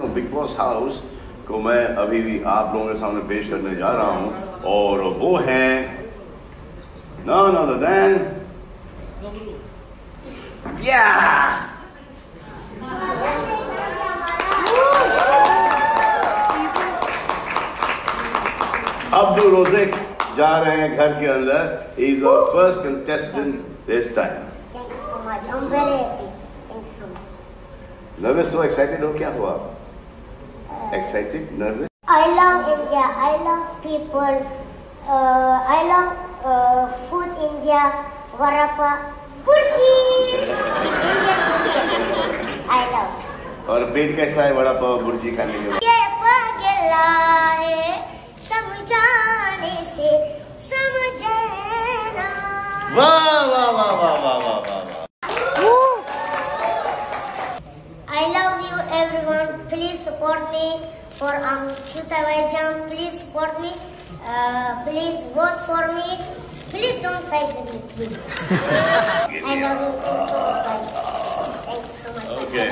Big boss house को मैं अभी भी आप लोगों के सामने पेश करने जा रहा हूं और वो हैं none other than Abdurozik जा रहे हैं घर के अंदर. He is our first contestant this time. Thank you so much. I'm very happy. Thank you so much. Nervous? So excited हो क्या हुआ? Excited? Nervous? I love India. I love people. I love food India. Varapa. Burji. Indian food. I love. और पेट कैसा है वड़ा पाव बुर्जी खाने के बाद? ये पगला है समझाने से समझे ना. वाह वाह वाह वाह वाह वाह वाह. I love you everyone. Please support me for Chutawajam. Please support me. Please vote for me. Please don't side with me, please. I love you so